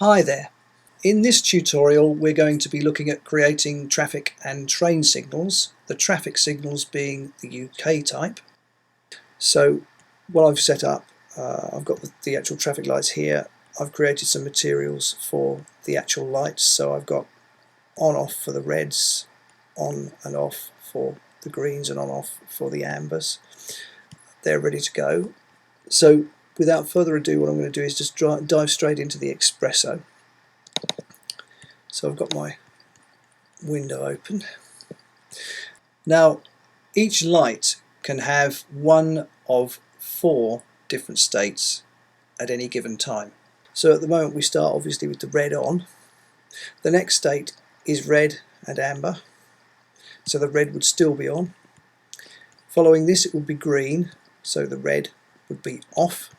Hi there. In this tutorial we're going to be looking at creating traffic and train signals, the traffic signals being the UK type. So what I've set up, I've got the actual traffic lights here. I've created some materials for the actual lights, so I've got on off for the reds, on and off for the greens, and on off for the ambers. They're ready to go. So without further ado, what I'm going to do is just dive straight into the Expresso. So I've got my window open. Now each light can have one of 4 different states at any given time. So at the moment we start obviously with the red on. The next state is red and amber, so the red would still be on. Following this it would be green, so the red would be off.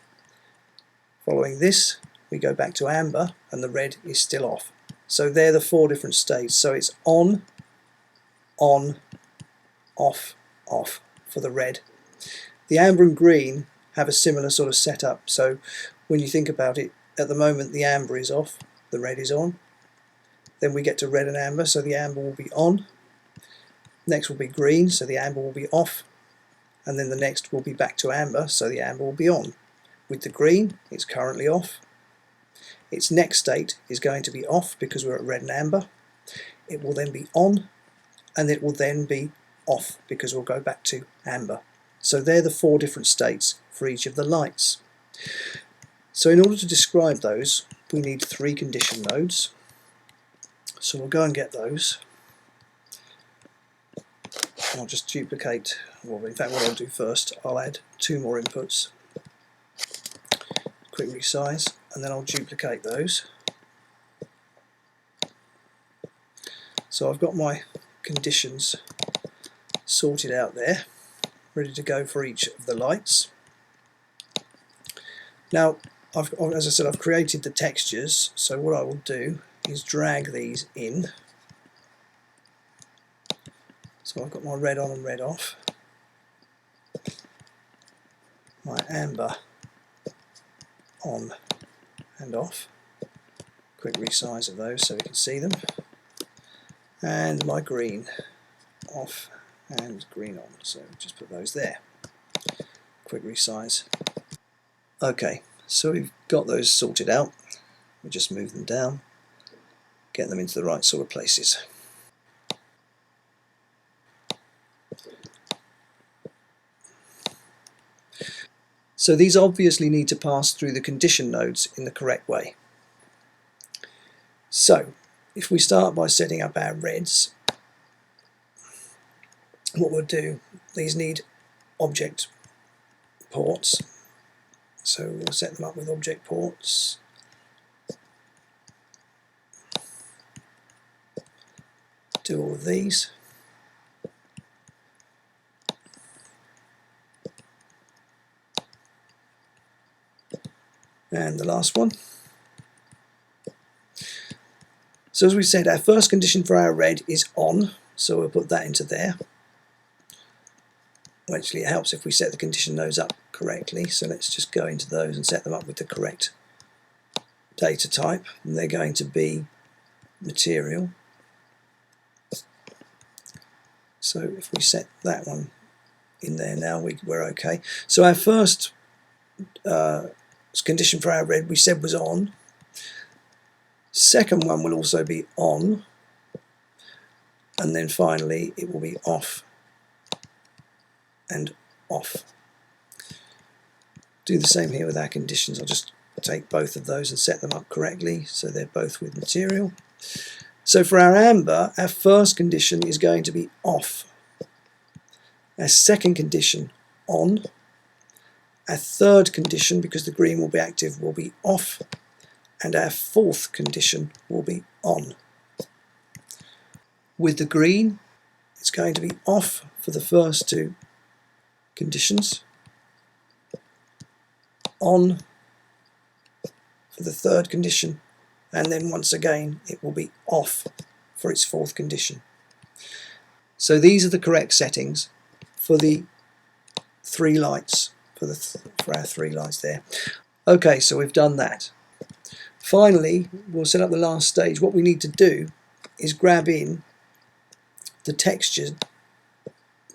Following this we go back to amber and the red is still off. So they're the 4 different states. So it's on, off, off for the red. The amber and green have a similar sort of setup. So when you think about it, at the moment the amber is off, the red is on. Then we get to red and amber, so the amber will be on. Next will be green, so the amber will be off. And then the next will be back to amber, so the amber will be on. With the green, it's currently off. Its next state is going to be off because we're at red and amber. It will then be on, and it will then be off because we'll go back to amber. So they're the 4 different states for each of the lights. So in order to describe those, we need 3 condition nodes. So we'll go and get those. I'll just duplicate, well in fact what I'll do first, I'll add 2 more inputs. Quick resize, and then I'll duplicate those. So I've got my conditions sorted out there, ready to go for each of the lights. Now, as I said, I've created the textures, so what I will do is drag these in. So I've got my red on and red off, my amber on and off, quick resize of those so we can see them, and my green off and green on, so just put those there, quick resize. Okay, so we've got those sorted out. We just move them down, get them into the right sort of places. So these obviously need to pass through the condition nodes in the correct way. So if we start by setting up our reds, what we'll do, these need object ports. So we'll set them up with object ports. Do all of these. And the last one. So as we said, our first condition for our red is on, so we'll put that into there. Well, actually it helps if we set the condition nodes up correctly, so let's just go into those and set them up with the correct data type, and they're going to be material. So if we set that one in there now, we're okay. So our first condition for our red we said was on. Second one will also be on, and then finally it will be off and off. Do the same here with our conditions. I'll just take both of those and set them up correctly so they're both with material. So for our amber, our first condition is going to be off. Our second condition on. Our third condition, because the green will be active, will be off, and our fourth condition will be on. With the green, it's going to be off for the first 2 conditions, on for the third condition, and then once again it will be off for its 4th condition. So these are the correct settings for the 3 lights. For our 3 lights there. Okay, so we've done that. Finally, we'll set up the last stage. What we need to do is grab in the texture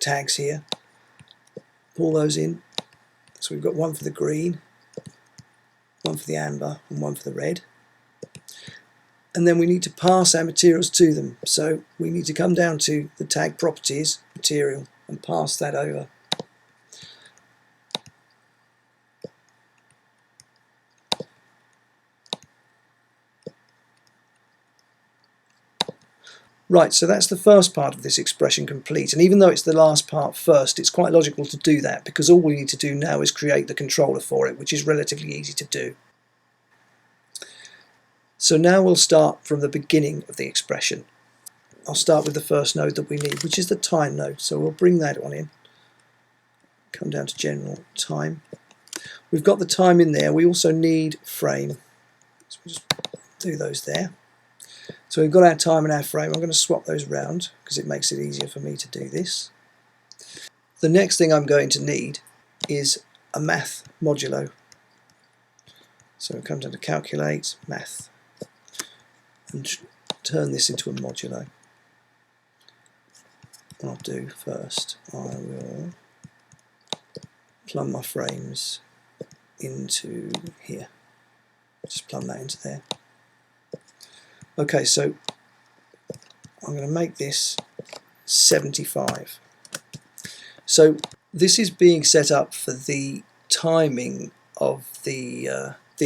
tags here, pull those in. So we've got one for the green, one for the amber, and one for the red. And then we need to pass our materials to them. So we need to come down to the tag properties, material, and pass that over. Right, so that's the first part of this expression complete, and even though it's the last part first, it's quite logical to do that because all we need to do now is create the controller for it, which is relatively easy to do. So now we'll start from the beginning of the expression. I'll start with the first node that we need, which is the time node, so we'll bring that one in. Come down to general time. We've got the time in there, we also need frame, so we'll just do those there. So we've got our time and our frame. I'm going to swap those round because it makes it easier for me to do this. The next thing I'm going to need is a math modulo. So we'll come down to calculate, math, and turn this into a modulo. What I'll do first, I will plumb my frames into here. Just plumb that into there. Okay, so I'm going to make this 75. So this is being set up for the timing of the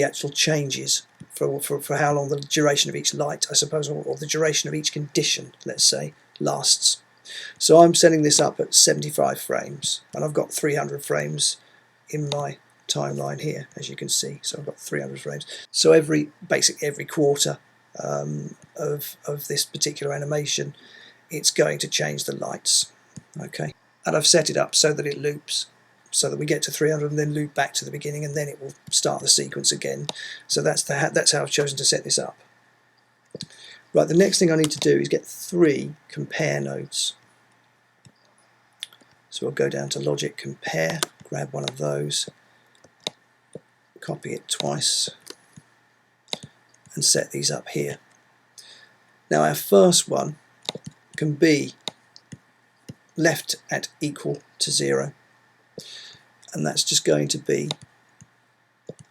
actual changes for how long the duration of each light, I suppose, or the duration of each condition, let's say, lasts. So I'm setting this up at 75 frames, and I've got 300 frames in my timeline here, as you can see. So I've got 300 frames. So basically every quarter of this particular animation, it's going to change the lights. Okay, and I've set it up so that it loops, so that we get to 300 and then loop back to the beginning, and then it will start the sequence again. So that's how I've chosen to set this up. Right, the next thing I need to do is get 3 compare nodes. So we'll go down to logic compare, grab one of those, copy it twice, and set these up here. Now our first one can be left at equal to 0, and that's just going to be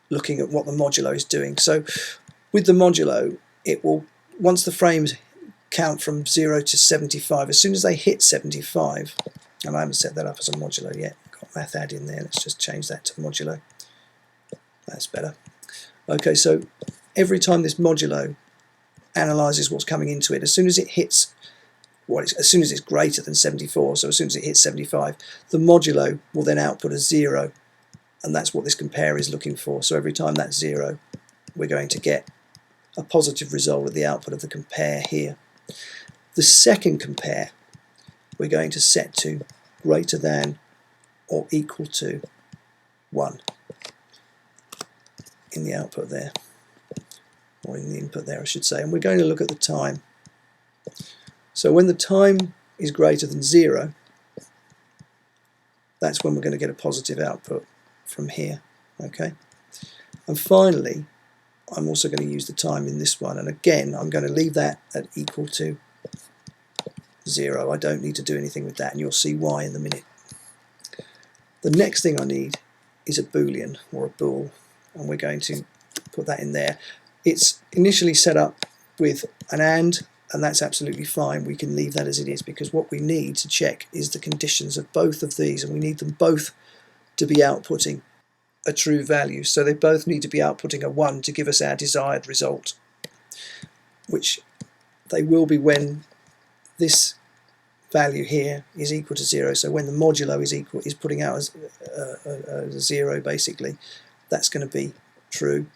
looking at what the modulo is doing. So with the modulo, it will, once the frames count from 0 to 75, as soon as they hit 75, and I haven't set that up as a modulo yet, got math add in there, let's just change that to modulo. That's better. Okay, so every time this modulo analyzes what's coming into it, as soon as it hits, as soon as it's greater than 74, so as soon as it hits 75, the modulo will then output a 0, and that's what this compare is looking for. So every time that's 0, we're going to get a positive result at the output of the compare here. The second compare we're going to set to greater than or equal to 1 in the output there, or in the input there I should say, and we're going to look at the time. So when the time is greater than 0, that's when we're going to get a positive output from here. Okay, and finally I'm also going to use the time in this one, and again I'm going to leave that at equal to 0. I don't need to do anything with that, and you'll see why in a minute. The next thing I need is a boolean, or a bool, and we're going to put that in there. It's initially set up with an and that's absolutely fine. We can leave that as it is, because what we need to check is the conditions of both of these, and we need them both to be outputting a true value. So they both need to be outputting a 1 to give us our desired result, which they will be when this value here is equal to 0. So when the modulo is putting out as a 0, basically, that's going to be true.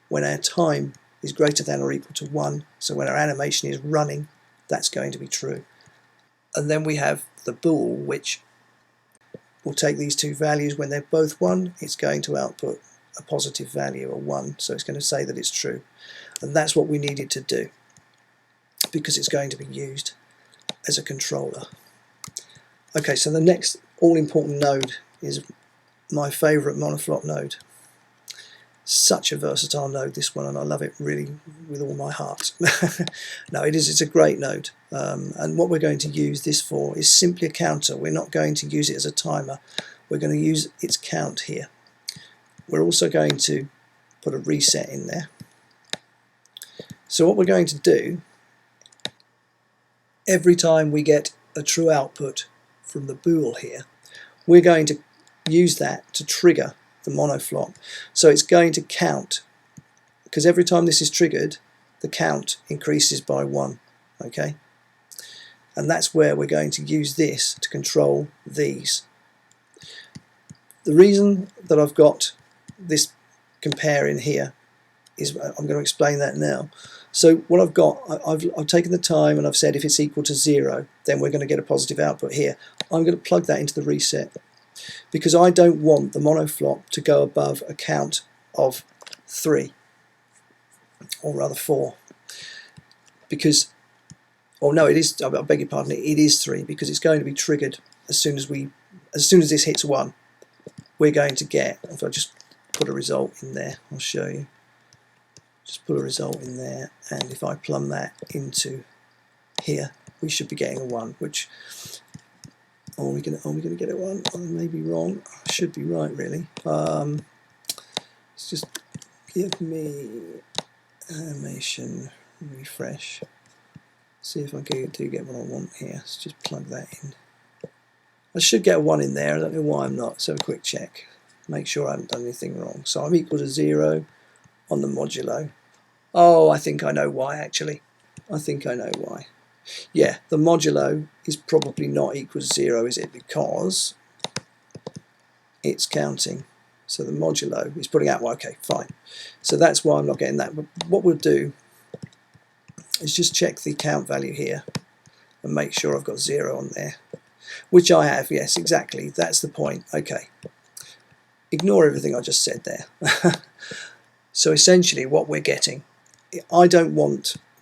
When our time is greater than or equal to 1, so when our animation is running, that's going to be true. And then we have the bool, which will take these two values. When they're both 1, it's going to output a positive value, a 1, so it's going to say that it's true. And that's what we needed to do, because it's going to be used as a controller. Okay, so the next all-important node is my favourite monoflop node. Such a versatile node, this one, and I love it really with all my heart. No, it's a great node, and what we're going to use this for is simply a counter. We're not going to use it as a timer. We're going to use its count here. We're also going to put a reset in there. So what we're going to do, every time we get a true output from the bool here, we're going to use that to trigger the monoflop. So it's going to count, because every time this is triggered, the count increases by 1. Okay, and that's where we're going to use this to control these. The reason that I've got this compare in here is, I'm going to explain that now. So what I've got, I've taken the time and I've said if it's equal to 0, then we're going to get a positive output here. I'm going to plug that into the reset, because I don't want the monoflop to go above a count of 3, or rather 4, because, oh no, it is, I beg your pardon, it is 3, because it's going to be triggered as soon as this hits 1. We're going to get, if I just put a result in there, I'll show you. Just put a result in there, and if I plumb that into here, we should be getting a 1, which, are we going to get a 1? I may be wrong. I should be right, really. Let's just give me animation refresh. See if I do get what I want here. Let's just plug that in. I should get a 1 in there. I don't know why I'm not. So a quick check. Make sure I haven't done anything wrong. So I'm equal to 0 on the modulo. Oh, I think I know why, actually. I think I know why. Yeah, the modulo is probably not equal to 0, is it? Because it's counting. So the modulo is putting out, well, okay, fine. So that's why I'm not getting that. But what we'll do is just check the count value here and make sure I've got 0 on there. Which I have, yes, exactly. That's the point. Okay. Ignore everything I just said there. So essentially what we're getting,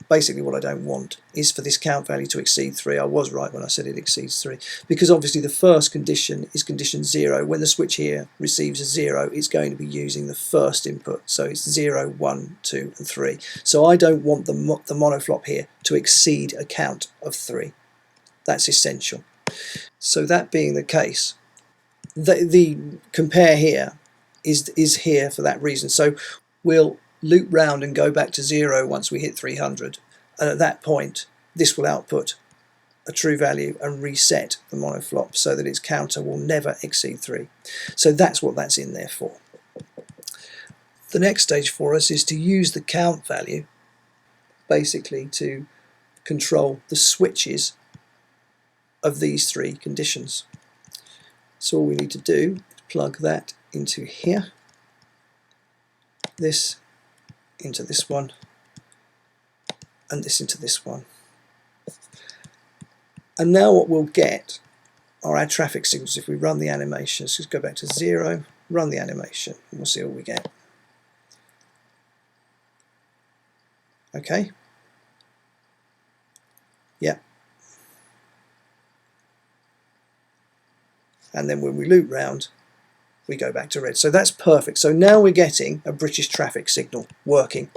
basically what I don't want is for this count value to exceed 3. I was right when I said it exceeds 3, because obviously the first condition is condition 0. When the switch here receives a 0, it's going to be using the first input. So it's 0, 1, 2 and 3. So I don't want the monoflop here to exceed a count of 3. That's essential. So that being the case, the compare here is here for that reason. So we'll loop round and go back to 0 once we hit 300, and at that point this will output a true value and reset the monoflop so that its counter will never exceed 3. So that's what that's in there for. The next stage for us is to use the count value basically to control the switches of these 3 conditions. So all we need to do is plug that into here, this into this one, and this into this one. And now what we'll get are our traffic signals if we run the animation. So let's go back to 0, run the animation, and we'll see what we get. Okay. Yeah. And then when we loop round, we go back to red. So that's perfect. So now we're getting a British traffic signal working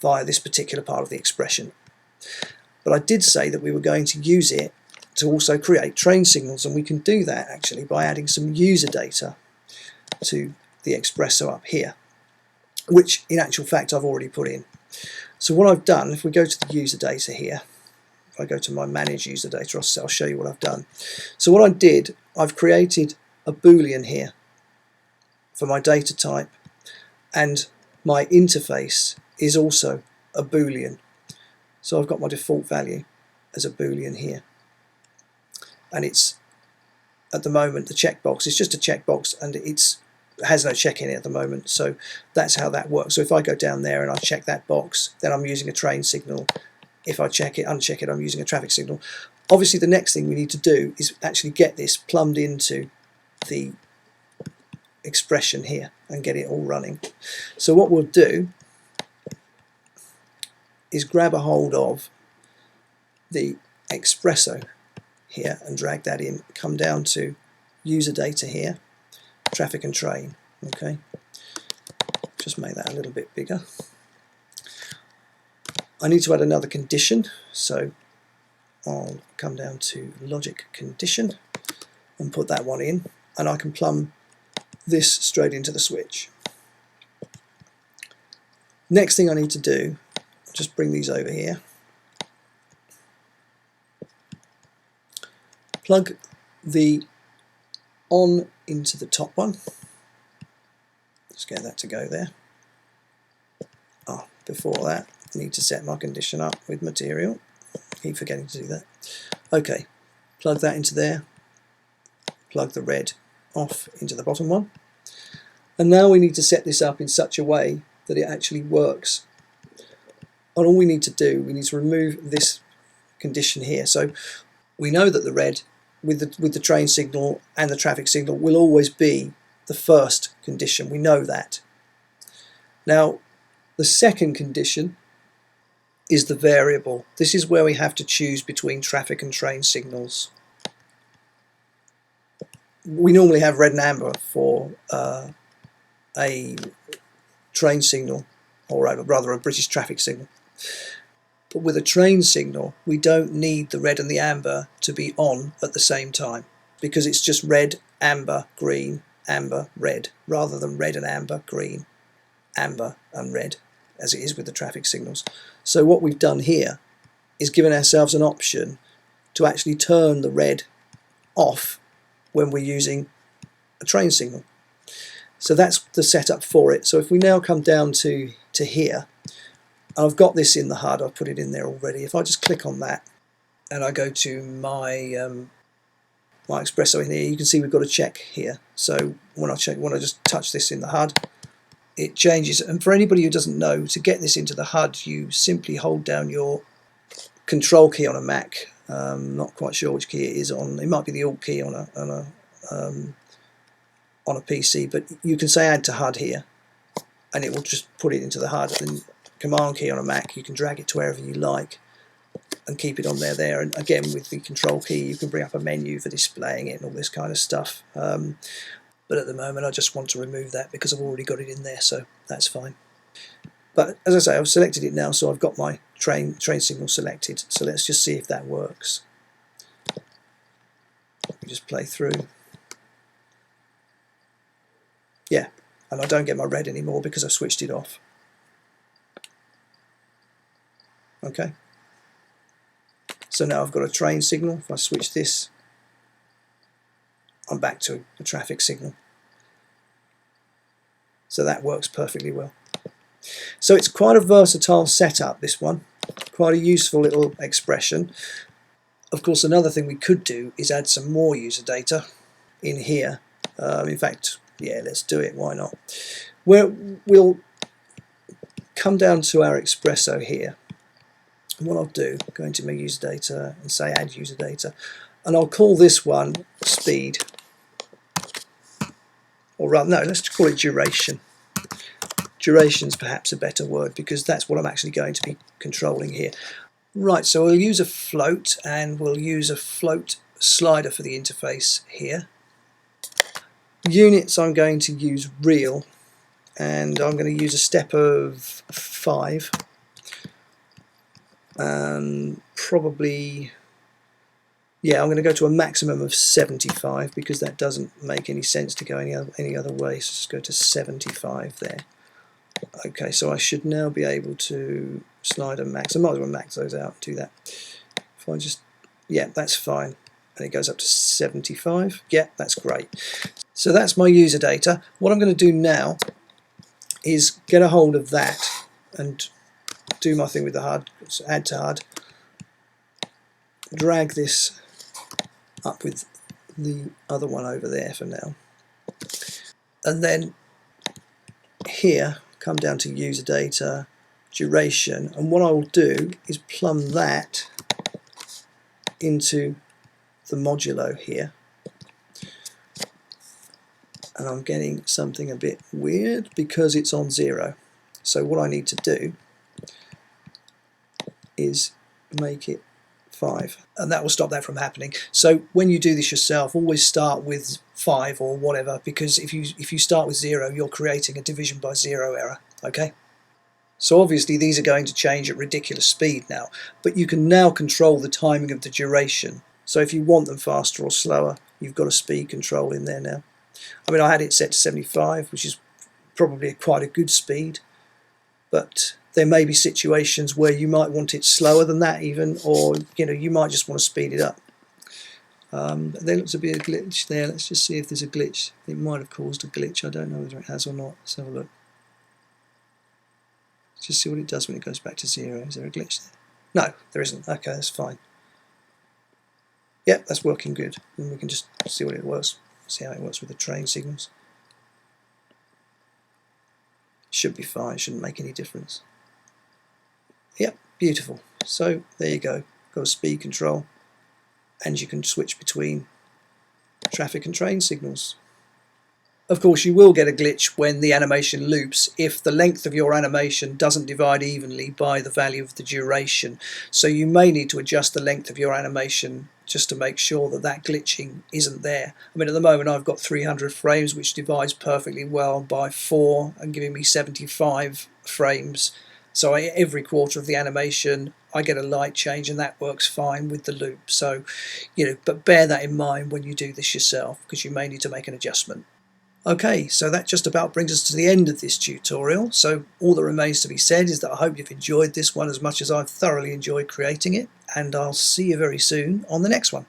via this particular part of the expression. But I did say that we were going to use it to also create train signals, and we can do that actually by adding some user data to the Expresso up here, which in actual fact I've already put in. So what I've done, if we go to the user data here, if I go to my manage user data, I'll show you what I've done. So what I did, I've created a Boolean here for my data type, and my interface is also a Boolean. So I've got my default value as a Boolean here, and it's at the moment the checkbox is just a checkbox, and it has no check in it at the moment. So that's how that works. So if I go down there and I check that box, then I'm using a train signal. If I uncheck it, I'm using a traffic signal. Obviously the next thing we need to do is actually get this plumbed into the expression here and get it all running. So what we'll do is grab a hold of the Expresso here and drag that in, come down to user data here, traffic and train. Okay, just make that a little bit bigger. I need to add another condition, so I'll come down to logic condition and put that one in, and I can plumb this straight into the switch. Next thing I need to do, I'll just bring these over here. Plug the on into the top one. Let's get that to go there. Oh, before that, I need to set my condition up with material. Keep forgetting to do that. Okay, plug that into there. Plug the red off into the bottom one. And now we need to set this up in such a way that it actually works. And all we need to do, we need to remove this condition here. So we know that the red with the train signal and the traffic signal will always be the first condition. We know that. Now, the second condition is the variable. This is where we have to choose between traffic and train signals. We normally have red and amber for a train signal, or rather a British traffic signal. But with a train signal, we don't need the red and the amber to be on at the same time, because it's just red, amber, green, amber, red, rather than red and amber, green, amber and red, as it is with the traffic signals. So what we've done here is given ourselves an option to actually turn the red off when we're using a train signal. So that's the setup for it. So if we now come down to here, I've got this in the HUD, I've put it in there already. If I just click on that and I go to my my Expresso in here, you can see we've got a check here. So when I just touch this in the HUD, it changes. And for anybody who doesn't know, to get this into the HUD, you simply hold down your control key on a Mac. Not quite sure which key it is on. It might be the Alt key on a PC, but you can say add to HUD here, and it will just put it into the HUD. And Command key on a Mac, you can drag it to wherever you like and keep it on there. And again, with the control key, you can bring up a menu for displaying it and all this kind of stuff. But at the moment, I just want to remove that because I've already got it in there, so that's fine. But as I say, I've selected it now, so I've got my train signal selected. So let's just see if that works. Let me just play through. Yeah, and I don't get my red anymore because I've switched it off. Okay. So now I've got a train signal. If I switch this, I'm back to a traffic signal. So that works perfectly well. So it's quite a versatile setup, this one. Quite a useful little expression. Of course, another thing we could do is add some more user data in here. In fact, yeah, let's do it. Why not? We'll come down to our Expresso here. And what I'll do, go into my user data and say add user data. And I'll call this one speed. Or rather, no, let's call it duration. Duration's perhaps a better word because that's what I'm actually going to be controlling here. Right, so we'll use a float, and we'll use a float slider for the interface here. Units I'm going to use real, and I'm going to use a step of 5. Probably, yeah, I'm going to go to a maximum of 75 because that doesn't make any sense to go any other way. So just go to 75 there. Okay, so I should now be able to slide and max. I might as well max those out and do that. If I just, yeah, that's fine. And it goes up to 75. Yeah, that's great. So that's my user data. What I'm going to do now is get a hold of that and do my thing with the HUD, so add to HUD, drag this up with the other one over there for now, and then here come down to user data, duration, and what I will do is plumb that into the modulo here, and I'm getting something a bit weird because it's on 0. So what I need to do is make it 5, and that will stop that from happening. So when you do this yourself, always start with 5 or whatever, because if you start with 0, you're creating a division by 0 error. Okay. So obviously these are going to change at ridiculous speed now, but you can now control the timing of the duration. So if you want them faster or slower, you've got a speed control in there now. I mean, I had it set to 75, which is probably quite a good speed, but there may be situations where you might want it slower than that even, or you might just want to speed it up. There looks to be a glitch there. Let's just see if there's a glitch. It might have caused a glitch. I don't know whether it has or not. Let's have a look. Let's just see what it does when it goes back to 0. Is there a glitch there? No, there isn't. Okay, that's fine. Yep, that's working good. And we can just see what it works. See how it works with the train signals. Should be fine. Shouldn't make any difference. Yep, beautiful. So there you go. Got a speed control, and you can switch between traffic and train signals. Of course, you will get a glitch when the animation loops if the length of your animation doesn't divide evenly by the value of the duration. So you may need to adjust the length of your animation just to make sure that that glitching isn't there. I mean, at the moment I've got 300 frames, which divides perfectly well by 4 and giving me 75 frames. So every quarter of the animation I get a light change, and that works fine with the loop. So, but bear that in mind when you do this yourself, because you may need to make an adjustment. Okay, so that just about brings us to the end of this tutorial. So all that remains to be said is that I hope you've enjoyed this one as much as I've thoroughly enjoyed creating it, and I'll see you very soon on the next one.